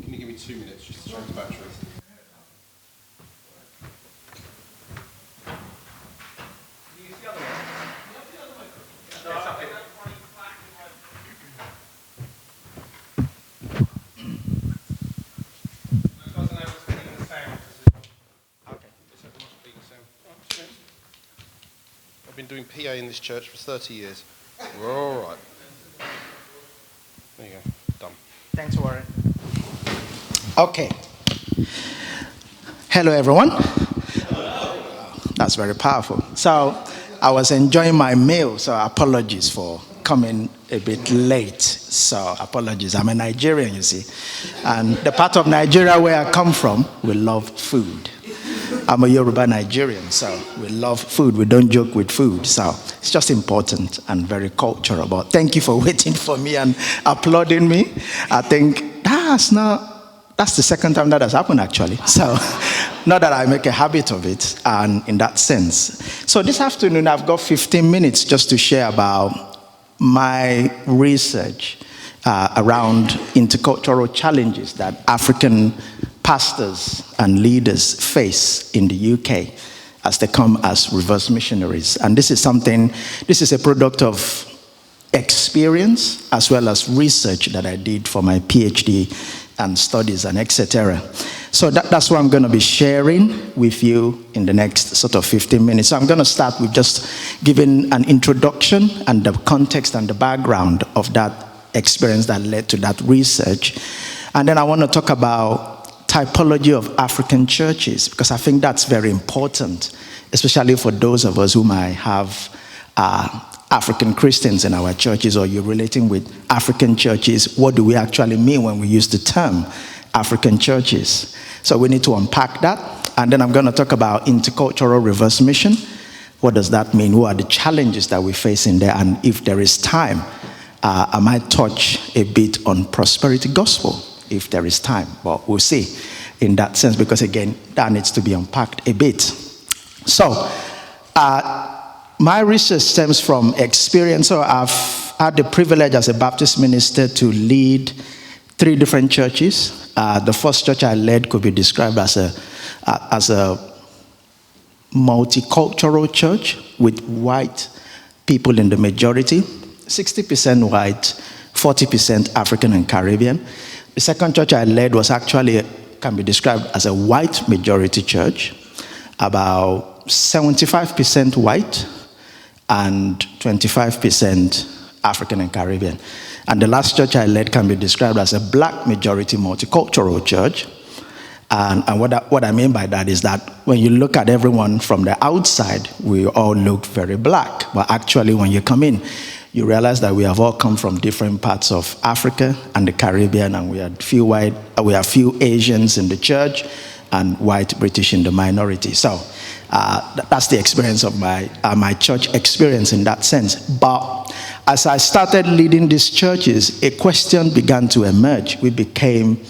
Can you give me 2 minutes just to change the batteries? I've been doing PA in this church for 30 years. We're all right. There you go. Done. Thanks, Warren. Okay. Hello, everyone. That's very powerful. So I was enjoying my meal, so apologies for coming a bit late. So apologies. I'm a Nigerian, you see. And the part of Nigeria where I come from, we love food. I'm a Yoruba Nigerian, so we love food. We don't joke with food. So it's just important and very cultural. But thank you for waiting for me and applauding me. I think that's the second time that has happened, actually. So not that I make a habit of it, and in that sense. So this afternoon, I've got 15 minutes just to share about my research around intercultural challenges that African pastors and leaders face in the UK as they come as reverse missionaries. And this is a product of experience as well as research that I did for my PhD and studies and etc. So that's what I'm going to be sharing with you in the next sort of 15 minutes. So I'm going to start with just giving an introduction and the context and the background of that experience that led to that research. And then I want to talk about typology of African churches, because I think that's very important, especially for those of us who might have African Christians in our churches, or you're relating with African churches. What do we actually mean when we use the term African churches? So we need to unpack that. And then I'm going to talk about intercultural reverse mission. What does that mean? What are the challenges that we face in there? And if there is time, I might touch a bit on prosperity gospel, if there is time. But we'll see in that sense, because again, that needs to be unpacked a bit. So, my research stems from experience. So I've had the privilege as a Baptist minister to lead 3 different churches. The first church I led could be described as a multicultural church with white people in the majority, 60% white, 40% African and Caribbean. The second church I led can be described as a white majority church, about 75% white, and 25% African and Caribbean. And the last church I led can be described as a black majority multicultural church. And what I mean by that is that when you look at everyone from the outside, we all look very black. But actually, when you come in, you realize that we have all come from different parts of Africa and the Caribbean, and we have few Asians in the church and white British in the minority. So that's the experience of my church experience in that sense. But as I started leading these churches, a question began to emerge. We became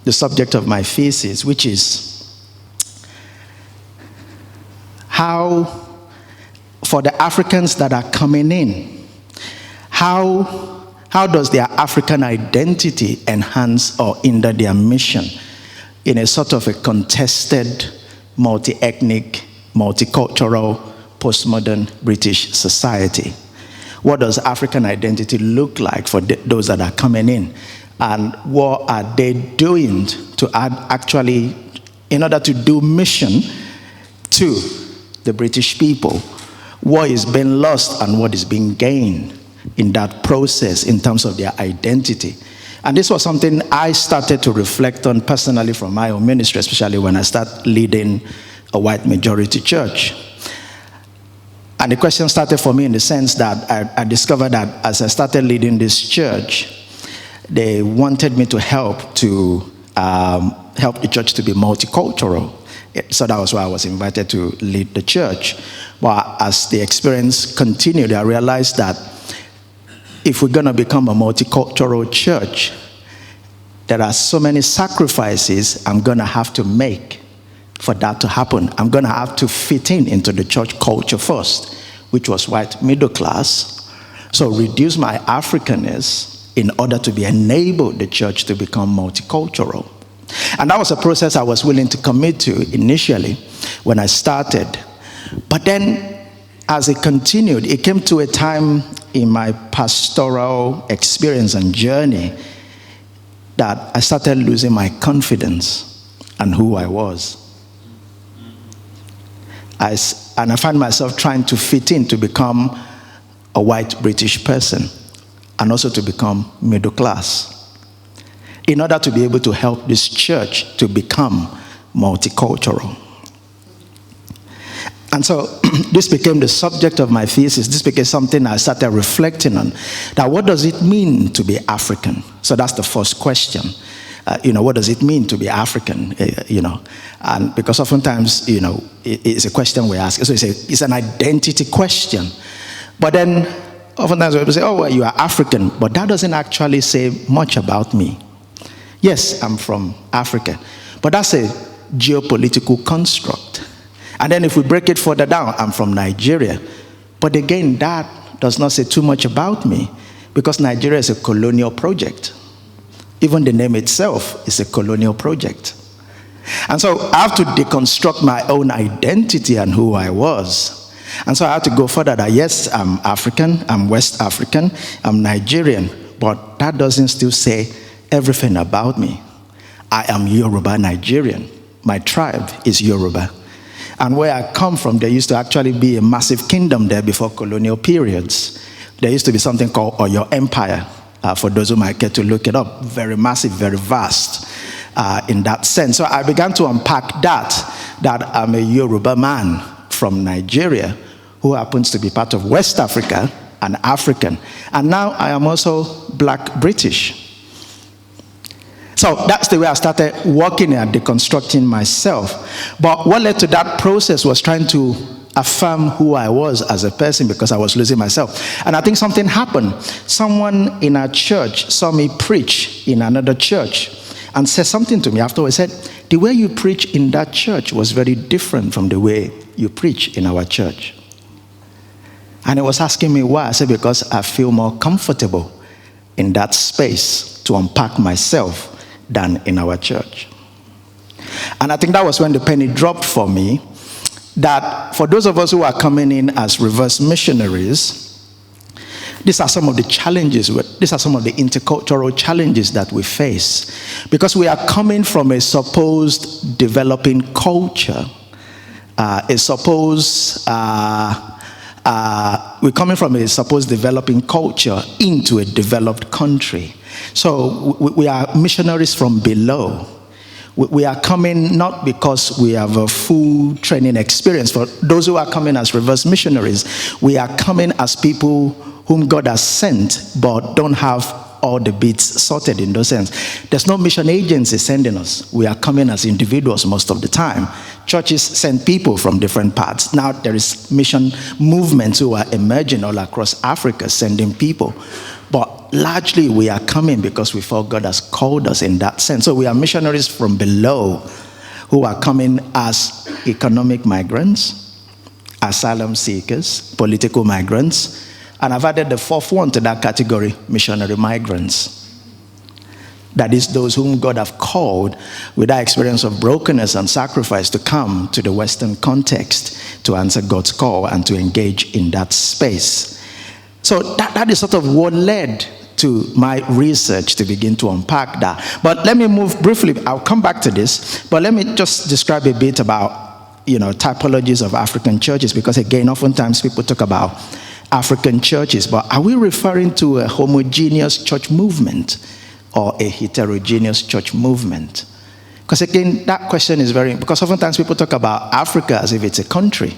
the subject of my thesis, which is how, for the Africans that are coming in, how does their African identity enhance or hinder their mission in a sort of a contested, multi-ethnic, multicultural, postmodern British society? What does African identity look like for those that are coming in? And what are they doing to actually, in order to do mission to the British people? What is being lost and what is being gained in that process in terms of their identity? And this was something I started to reflect on personally from my own ministry, especially when I started leading a white majority church. And the question started for me in the sense that I discovered that as I started leading this church, they wanted me to help the church to be multicultural So that was why I was invited to lead the church. But as the experience continued, I realized that if we're going to become a multicultural church, there are so many sacrifices I'm going to have to make for that to happen. I'm going to have to fit into the church culture first, which was white middle class. So reduce my Africanness in order to be enabled the church to become multicultural. And that was a process I was willing to commit to initially when I started. But then as it continued, it came to a time in my pastoral experience and journey that I started losing my confidence and who I was. And I found myself trying to fit in to become a white British person and also to become middle class in order to be able to help this church to become multicultural. And so this became the subject of my thesis. This became something I started reflecting on. That what does it mean to be African? So that's the first question. What does it mean to be African? And because oftentimes, it's a question we ask. So it's an identity question. But then oftentimes people say, oh, well, you are African. But that doesn't actually say much about me. Yes, I'm from Africa. But that's a geopolitical construct. And then if we break it further down, I'm from Nigeria. But again, that does not say too much about me because Nigeria is a colonial project. Even the name itself is a colonial project. And so I have to deconstruct my own identity and who I was. And so I had to go further that yes, I'm African, I'm West African, I'm Nigerian, but that doesn't still say everything about me. I am Yoruba Nigerian. My tribe is Yoruba. And where I come from, there used to actually be a massive kingdom there before colonial periods. There used to be something called Oyo Empire, for those who might get to look it up. Very massive, very vast in that sense. So I began to unpack that I'm a Yoruba man from Nigeria who happens to be part of West Africa and African. And now I am also Black British. So that's the way I started working at deconstructing myself. But what led to that process was trying to affirm who I was as a person because I was losing myself. And I think something happened. Someone in our church saw me preach in another church and said something to me afterwards. He said, the way you preach in that church was very different from the way you preach in our church. And he was asking me why. I said, because I feel more comfortable in that space to unpack myself than in our church. And I think that was when the penny dropped for me that for those of us who are coming in as reverse missionaries, these are some of the challenges, these are some of the intercultural challenges that we face. Because we are coming from a supposed developing culture, we're coming from a supposed developing culture into a developed country. So we are missionaries from below. We are coming not because we have a full training experience. For those who are coming as reverse missionaries, we are coming as people whom God has sent but don't have all the bits sorted in those sense. There's no mission agency sending us. We are coming as individuals most of the time. Churches send people from different parts. Now there is mission movements who are emerging all across Africa sending people. But largely we are coming because we felt God has called us in that sense. So we are missionaries from below who are coming as economic migrants, asylum seekers, political migrants, and I've added the fourth one to that category, missionary migrants. That is those whom God have called with that experience of brokenness and sacrifice to come to the Western context to answer God's call and to engage in that space. So that is sort of what led to my research to begin to unpack that. But let me move briefly, I'll come back to this, but let me just describe a bit about, typologies of African churches, because again, oftentimes people talk about African churches, but are we referring to a homogeneous church movement or a heterogeneous church movement? Because again, that question is because oftentimes people talk about Africa as if it's a country.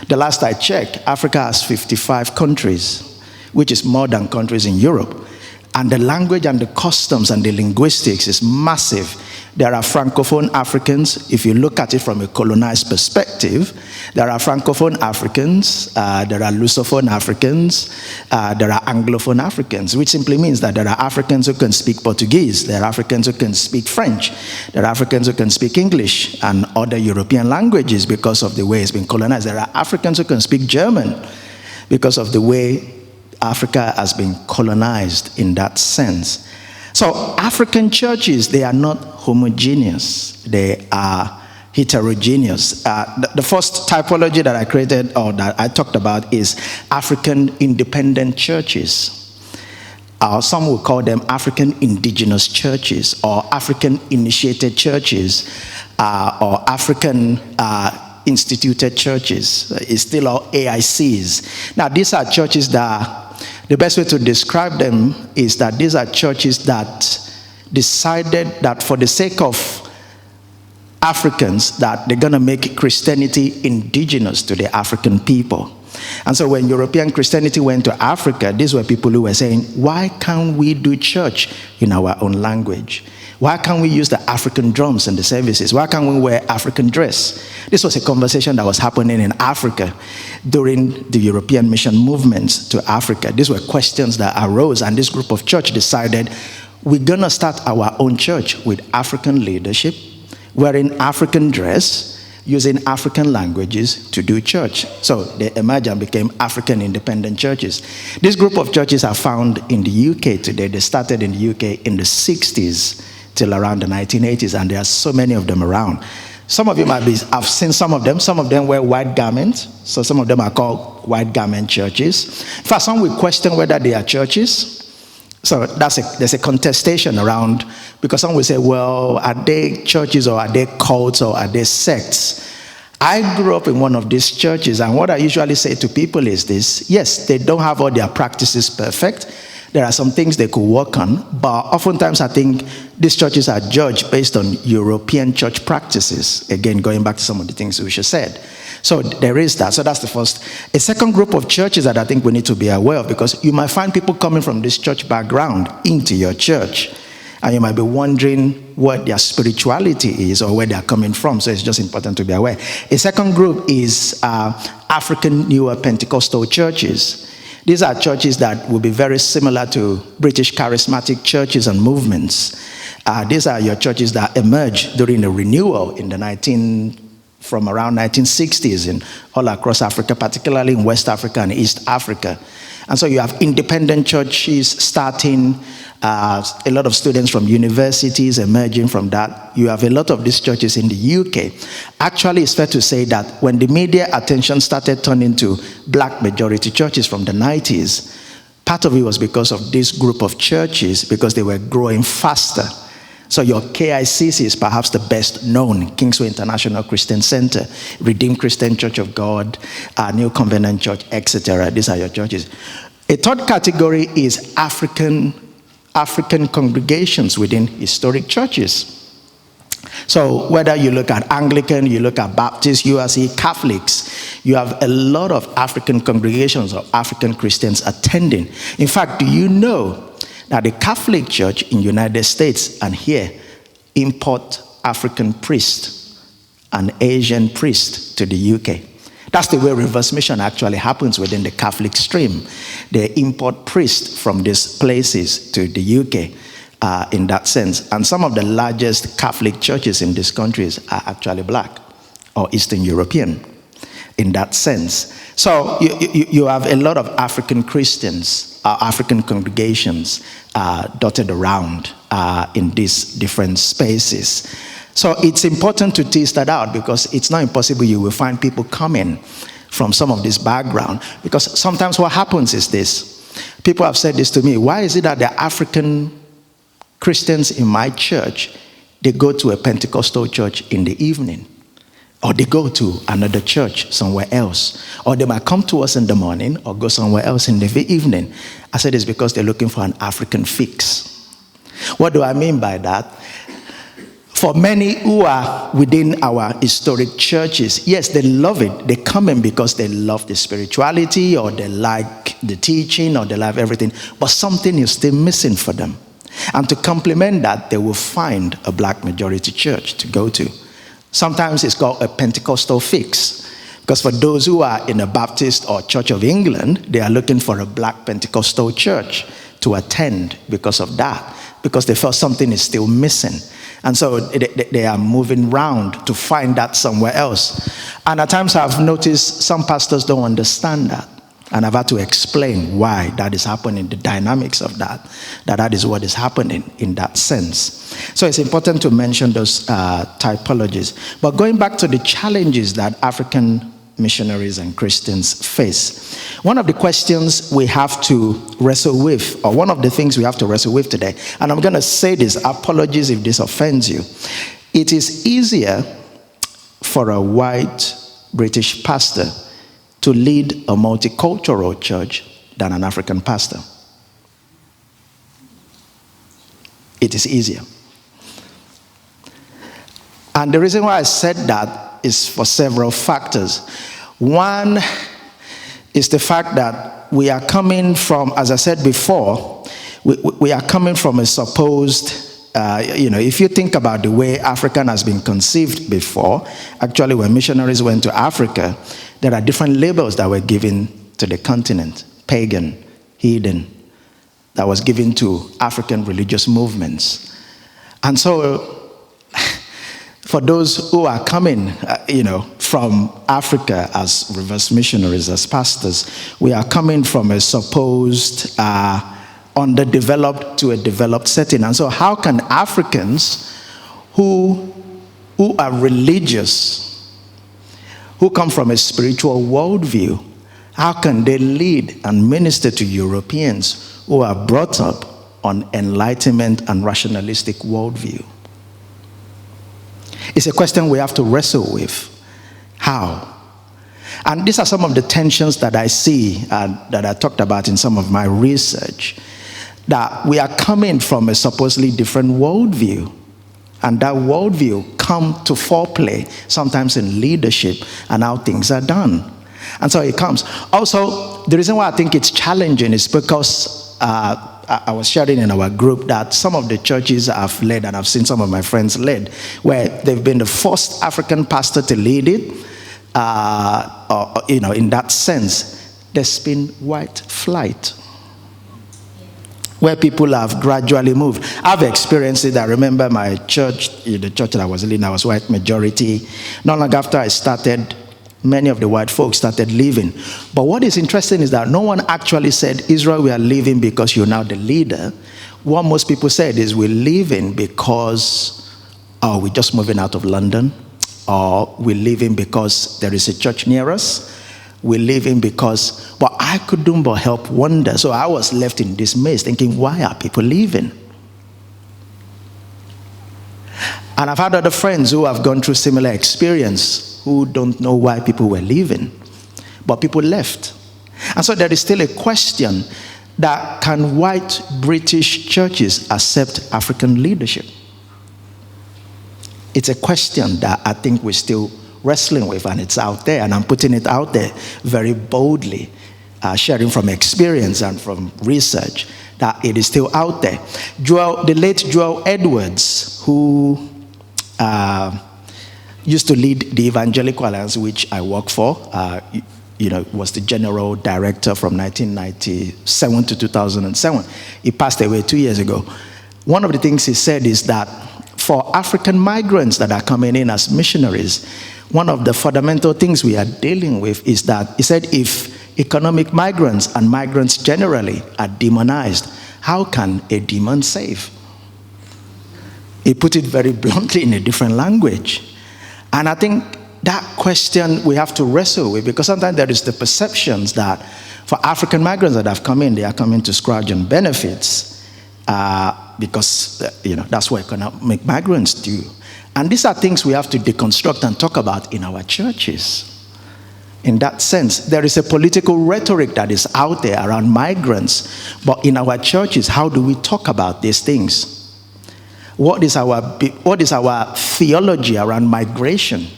The last I checked, Africa has 55 countries, which is more than countries in Europe. And the language and the customs and the linguistics is massive. There are Francophone Africans. If you look at it from a colonized perspective, there are Francophone Africans, there are Lusophone Africans, there are Anglophone Africans, which simply means that there are Africans who can speak Portuguese, there are Africans who can speak French, there are Africans who can speak English and other European languages because of the way it's been colonized. There are Africans who can speak German because of the way Africa has been colonized in that sense. So African churches, they are not homogeneous. They are heterogeneous. The first typology that I created or that I talked about is African independent churches. Some will call them African indigenous churches or African initiated churches or African instituted churches. It's still all AICs. Now, these are churches that the best way to describe them is that these are churches that decided that for the sake of Africans, that they're going to make Christianity indigenous to the African people. And so when European Christianity went to Africa, these were people who were saying, why can't we do church in our own language? Why can't we use the African drums in the services? Why can't we wear African dress? This was a conversation that was happening in Africa during the European mission movements to Africa. These were questions that arose, and this group of church decided, we're going to start our own church with African leadership, wearing African dress, using African languages to do church. So they emerged and became African independent churches. This group of churches are found in the UK today. They started in the UK in the 60s till around the 1980s, and there are so many of them around. Some of you might be, I've seen some of them wear white garments, so some of them are called white garment churches. In fact, some will question whether they are churches. So there's a contestation around, because some will say, well, are they churches or are they cults or are they sects? I grew up in one of these churches, and what I usually say to people is this: yes, they don't have all their practices perfect. There are some things they could work on, but oftentimes I think these churches are judged based on European church practices. Again, going back to some of the things Usha said. So there is that. So that's the first. A second group of churches that I think we need to be aware of, because you might find people coming from this church background into your church, and you might be wondering what their spirituality is or where they are coming from. So it's just important to be aware. A second group is African newer Pentecostal churches. These are churches that will be very similar to British charismatic churches and movements. These are your churches that emerged during the renewal in the from around 1960s in all across Africa, particularly in West Africa and East Africa. And so you have independent churches starting, a lot of students from universities emerging from that. You have a lot of these churches in the UK. Actually, it's fair to say that when the media attention started turning to black majority churches from the 90s, part of it was because of this group of churches, because they were growing faster. So your KICC is perhaps the best known: Kingsway International Christian Center, Redeemed Christian Church of God, New Covenant Church, etc. These are your churches. A third category is African congregations within historic churches. So whether you look at Anglican, you look at Baptist, URC, Catholics, you have a lot of African congregations or African Christians attending. In fact, do you know that the Catholic Church in the United States and here import African priests and Asian priests to the UK? That's the way reverse mission actually happens within the Catholic stream. They import priests from these places to the UK in that sense. And some of the largest Catholic churches in these countries are actually black or Eastern European in that sense. So you have a lot of African Christians, African congregations dotted around in these different spaces. So it's important to tease that out, because it's not impossible you will find people coming from some of this background. Because sometimes what happens is this. People have said this to me: why is it that the African Christians in my church, they go to a Pentecostal church in the evening, or they go to another church somewhere else, or they might come to us in the morning or go somewhere else in the evening? I said it's because they're looking for an African fix. What do I mean by that? For many who are within our historic churches, yes, they love it. They come in because they love the spirituality, or they like the teaching, or they love everything. But something is still missing for them. And to complement that, they will find a black majority church to go to. Sometimes it's called a Pentecostal fix. Because for those who are in a Baptist or Church of England, they are looking for a black Pentecostal church to attend because of that. Because they felt something is still missing. And so they are moving around to find that somewhere else. And at times I've noticed some pastors don't understand that. And I've had to explain why that is happening, the dynamics of that is what is happening in that sense. So it's important to mention those typologies. But going back to the challenges that African missionaries and Christians face, one of the questions we have to wrestle with, or one of the things we have to wrestle with today, and I'm going to say this, apologies if this offends you, it is easier for a white British pastor to lead a multicultural church than an African pastor. It is easier. And the reason why I said that is for several factors. One is the fact that we are coming from, as I said before, we are coming from a supposed, if you think about the way African has been conceived before, actually when missionaries went to Africa, there are different labels that were given to the continent: pagan, heathen, that was given to African religious movements. And so, for those who are coming, from Africa as reverse missionaries, as pastors, we are coming from a supposed underdeveloped to a developed setting. And so how can Africans who are religious, who come from a spiritual worldview, how can they lead and minister to Europeans who are brought up on enlightenment and rationalistic worldview? It's a question we have to wrestle with. How? And these are some of the tensions that I see and that I talked about in some of my research, that we are coming from a supposedly different worldview. And that worldview come to foreplay sometimes in leadership and how things are done. And so it comes. Also, the reason why I think it's challenging is because I was sharing in our group that some of the churches I've led, and I've seen some of my friends led, where they've been the first African pastor to lead it, in that sense, there's been white flight, where people have gradually moved. I've experienced it. I remember my church, the church that I was leading, I was white majority. Not long after I started, many of the white folks started leaving. But what is interesting is that no one actually said, Israel, we are leaving because you're now the leader. What most people said is, we're leaving because we're just moving out of London, or we're leaving because there is a church near us. We're leaving because, well, I couldn't but help wonder. So I was left in this maze thinking, why are people leaving? And I've had other friends who have gone through similar experience who don't know why people were leaving. But people left. And so there is still a question that, can white British churches accept African leadership? It's a question that I think we're still wrestling with, and it's out there, and I'm putting it out there very boldly, sharing from experience and from research, that it is still out there. The late Joel Edwards, who used to lead the Evangelical Alliance, which I work for, was the general director from 1997 to 2007. He passed away 2 years ago. One of the things he said is that for African migrants that are coming in as missionaries, one of the fundamental things we are dealing with is that, he said, if economic migrants and migrants generally are demonized, how can a demon save? He put it very bluntly in a different language. And I think that question we have to wrestle with, because sometimes there is the perceptions that for African migrants that have come in, they are coming to scrounge on benefits because that's what economic migrants do. And these are things we have to deconstruct and talk about in our churches. In that sense, there is a political rhetoric that is out there around migrants, but in our churches, how do we talk about these things? What is our theology around migration?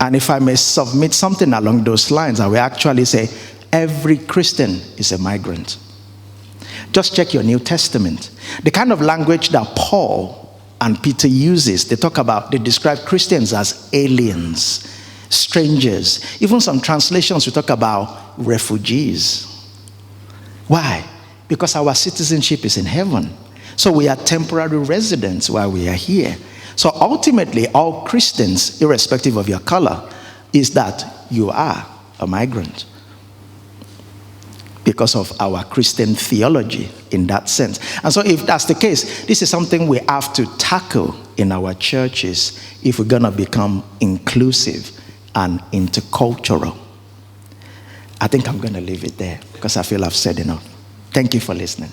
And if I may submit something along those lines, I will actually say every Christian is a migrant. Just check your New Testament. The kind of language that Paul and Peter uses, they describe Christians as aliens, strangers. Even some translations will talk about refugees. Why? Because our citizenship is in heaven. So we are temporary residents while we are here. So ultimately, all Christians, irrespective of your color, is that you are a migrant. Because of our Christian theology in that sense. And so if that's the case, this is something we have to tackle in our churches if we're going to become inclusive and intercultural. I think I'm going to leave it there because I feel I've said enough. Thank you for listening.